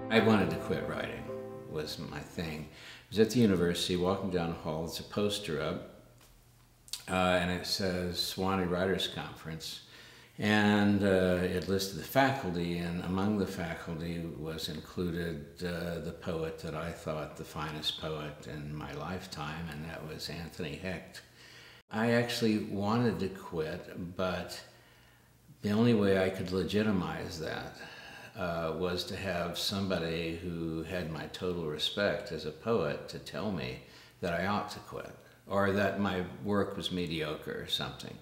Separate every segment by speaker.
Speaker 1: I wanted to quit writing, was my thing. I was at the university, walking down the hall, there's a poster up, and it says Sewanee Writers Conference. And it listed the faculty, and among the faculty was included the poet that I thought the finest poet in my lifetime, and that was Anthony Hecht. I actually wanted to quit, but the only way I could legitimize that was to have somebody who had my total respect as a poet to tell me that I ought to quit, or that my work was mediocre or something.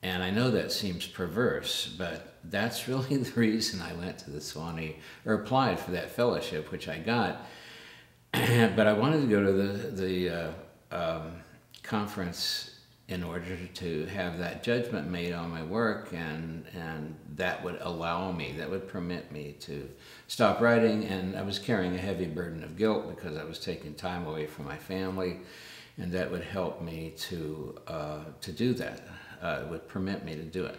Speaker 1: And I know that seems perverse, but that's really the reason I went to the Sewanee, or applied for that fellowship, which I got. But I wanted to go to the conference in order to have that judgment made on my work, and that would allow me, that would permit me to stop writing. And I was carrying a heavy burden of guilt because I was taking time away from my family, and that would help me to do that. It would permit me to do it.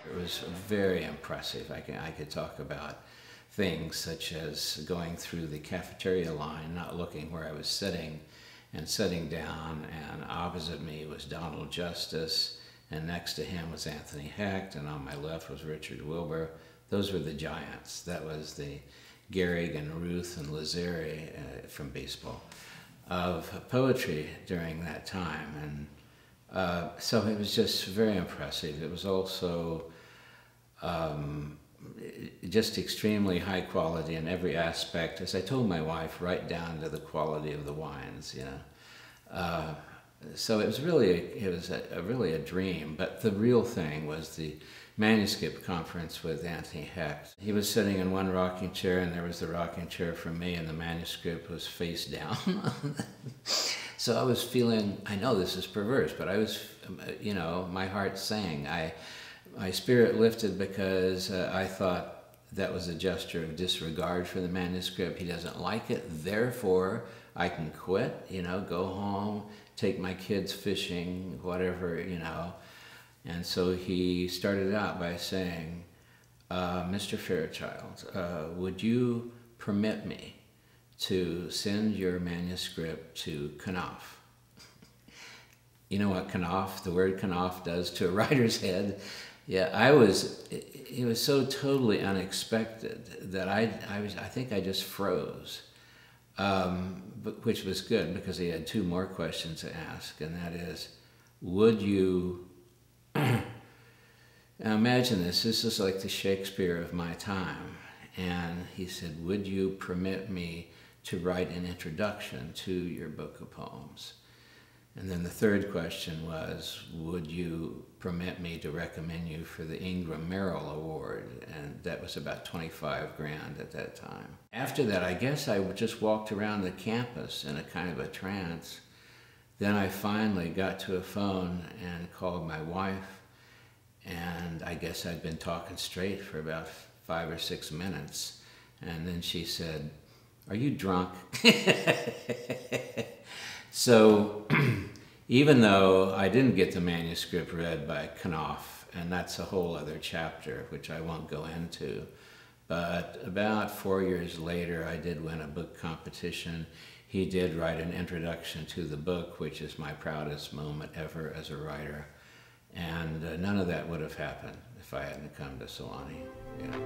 Speaker 1: It was very impressive. I could talk about things such as going through the cafeteria line, not looking where I was sitting, and sitting down, and opposite me was Donald Justice, and next to him was Anthony Hecht, and on my left was Richard Wilbur. Those were the giants. That was the Gehrig and Ruth and Lazeri from baseball of poetry during that time. And so it was just very impressive. It was also just extremely high quality in every aspect. As I told my wife, right down to the quality of the wines, you know. So it was really, really a dream. But the real thing was the manuscript conference with Anthony Hecht. He was sitting in one rocking chair, and there was the rocking chair for me, and the manuscript was face down. So I was feeling, I know this is perverse, but I was, you know, my heart sang. My spirit lifted because I thought that was a gesture of disregard for the manuscript. He doesn't like it, therefore I can quit, you know, go home, take my kids fishing, whatever, you know. And so he started out by saying, Mr. Fairchild, would you permit me to send your manuscript to Knopf? You know what Knopf, the word Knopf, does to a writer's head? Yeah, it was so totally unexpected that I think I just froze, which was good because he had two more questions to ask, and that is, would you, now imagine this is like the Shakespeare of my time, and he said, would you permit me to write an introduction to your book of poems? And then the third question was, would you permit me to recommend you for the Ingram Merrill Award? And that was about 25 grand at that time. After that, I guess I just walked around the campus in a kind of a trance. Then I finally got to a phone and called my wife, and I guess I'd been talking straight for about 5 or 6 minutes. And then she said, "Are you drunk?" So even though I didn't get the manuscript read by Knopf, and that's a whole other chapter, which I won't go into, but about 4 years later, I did win a book competition. He did write an introduction to the book, which is my proudest moment ever as a writer. And none of that would have happened if I hadn't come to Sewanee. Yeah.